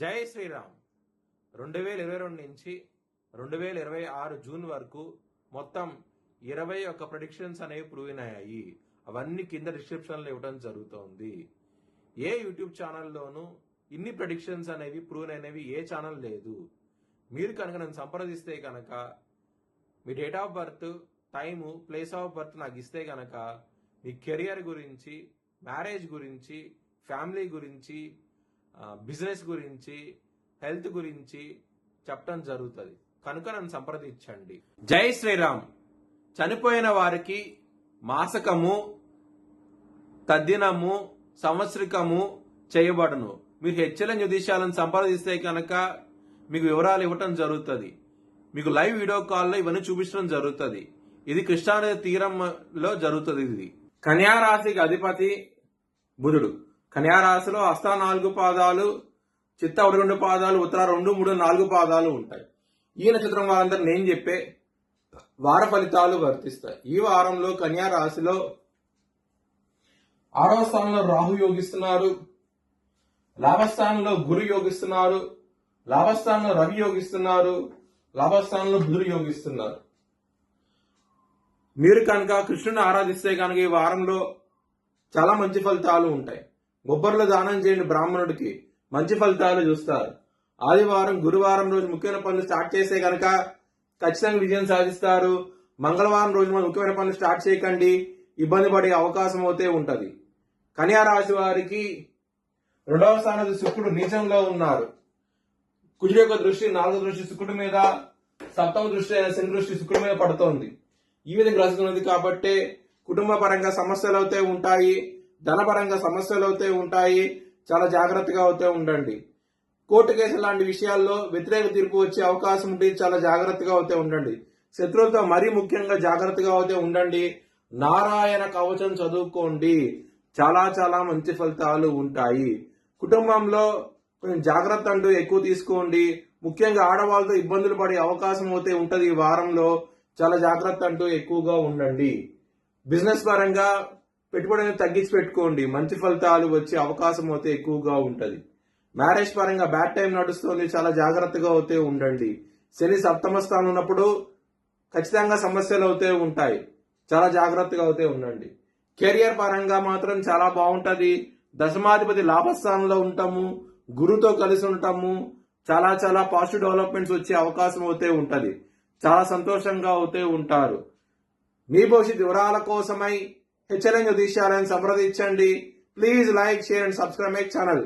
జై శ్రీరామ్. 2022 నుంచి 2026 జూన్ వరకు మొత్తం 21 ప్రెడిక్షన్స్ అనేవి ప్రూవ్ అయ్యాయి. అవన్నీ కింద డిస్క్రిప్షన్లో ఇవ్వడం జరుగుతోంది. ఏ యూట్యూబ్ ఛానల్లోనూ ఇన్ని ప్రెడిక్షన్స్ అనేవి ప్రూవ్ అయినవి ఏ ఛానల్ లేదు. మీరు కనుక నన్ను సంప్రదిస్తే కనుక మీ date of birth, time, place of birth నాకు ఇస్తే కనుక మీ కెరియర్ గురించి, మ్యారేజ్ గురించి, ఫ్యామిలీ గురించి, బిజినెస్ గురించి, హెల్త్ గురించి చెప్పడం జరుగుతుంది. కనుక నన్ను సంప్రదించండి. జై శ్రీరామ్. చనిపోయిన వారికి మాసకము, తద్దినము, సంవత్సరికము చేయబడును. మీరు హెచ్ఎల్ఎన్ జ్యోతిష్యాలను సంప్రదిస్తే కనుక మీకు వివరాలు ఇవ్వటం జరుగుతుంది. మీకు లైవ్ వీడియో కాల్లో ఇవన్నీ చూపించడం జరుగుతుంది. ఇది కృష్ణానది తీరంలో జరుగుతుంది. ఇది కన్యా రాశికి అధిపతి బుధుడు. కన్యా రాశిలో హస్త 4 పాదాలు, చిత్త 2 పాదాలు, ఉత్తర 2, 3, 4 పాదాలు ఉంటాయి. ఈ నక్షత్రం వారందరూ నేను చెప్పే వార ఫలితాలు వర్తిస్తాయి. ఈ వారంలో కన్యా రాశిలో 6వ స్థానంలో రాహు యోగిస్తున్నారు, లాభస్థానంలో గురు యోగిస్తున్నారు, లాభస్థానంలో రవి యోగిస్తున్నారు, లాభస్థానంలో బుధుడు యోగిస్తున్నారు. మీరు కనుక కృష్ణుని ఆరాధిస్తే కనుక ఈ వారంలో చాలా మంచి ఫలితాలు ఉంటాయి. బొబ్బర్లు దానం చేయండి బ్రాహ్మణుడికి, మంచి ఫలితాలు చూస్తారు. ఆదివారం, గురువారం రోజు ముఖ్యమైన పనులు స్టార్ట్ చేస్తే కనుక ఖచ్చితంగా విజయం సాధిస్తారు. మంగళవారం రోజు ముఖ్యమైన పనులు స్టార్ట్ చేయకండి, ఇబ్బంది పడే అవకాశం అయితే ఉంటది. కన్యా రాశి వారికి 2వ స్థానంలో శుక్రుడు నీచంలో ఉన్నారు. కుజుడు యొక్క దృష్టి 4వ దృష్టి శుక్రుడి మీద, 7వ దృష్టి అయిన శని దృష్టి శుక్రుడి మీద పడుతోంది. ఈ విధంగా గ్రహిస్తున్నది కాబట్టి కుటుంబ పరంగా సమస్యలు అయితే ఉంటాయి, ధనపరంగా సమస్యలు అయితే ఉంటాయి. చాలా జాగ్రత్తగా అయితే ఉండండి. కోర్టు కేసు లాంటి విషయాల్లో వ్యతిరేక తీర్పు వచ్చే అవకాశం ఉంటుంది. చాలా జాగ్రత్తగా అయితే ఉండండి. శత్రువులతో మరీ ముఖ్యంగా జాగ్రత్తగా అయితే ఉండండి. నారాయణ కవచం చదువుకోండి, చాలా చాలా మంచి ఫలితాలు ఉంటాయి. కుటుంబంలో కొంచెం జాగ్రత్త అంటూ ఎక్కువ తీసుకోండి. ముఖ్యంగా ఆడవాళ్ళతో ఇబ్బందులు పడే అవకాశం అయితే ఉంటది. ఈ వారంలో చాలా జాగ్రత్త అంటూ ఎక్కువగా ఉండండి. బిజినెస్ పరంగా పెట్టుబడిని తగ్గించి పెట్టుకోండి, మంచి ఫలితాలు వచ్చే అవకాశం అయితే ఎక్కువగా ఉంటది. మ్యారేజ్ పరంగా బ్యాడ్ టైం నడుస్తుంది, చాలా జాగ్రత్తగా అయితే ఉండండి. శని 7వ స్థానం ఉన్నప్పుడు ఖచ్చితంగా సమస్యలు అయితే ఉంటాయి, చాలా జాగ్రత్తగా అయితే ఉండండి. కెరియర్ పరంగా మాత్రం చాలా బాగుంటది. దశమాధిపతి లాభస్థానంలో ఉంటాము, గురుతో కలిసి ఉంటాము. చాలా చాలా పాజిటివ్ డెవలప్మెంట్స్ వచ్చే అవకాశం అయితే ఉంటది. చాలా సంతోషంగా అయితే ఉంటారు. మీ భవిష్యత్ వివరాల కోసమై హెచ్ఎల్ఎన్ జ్యోతిష్యాలను సంప్రదించండి. Please like, share and subscribe my channel.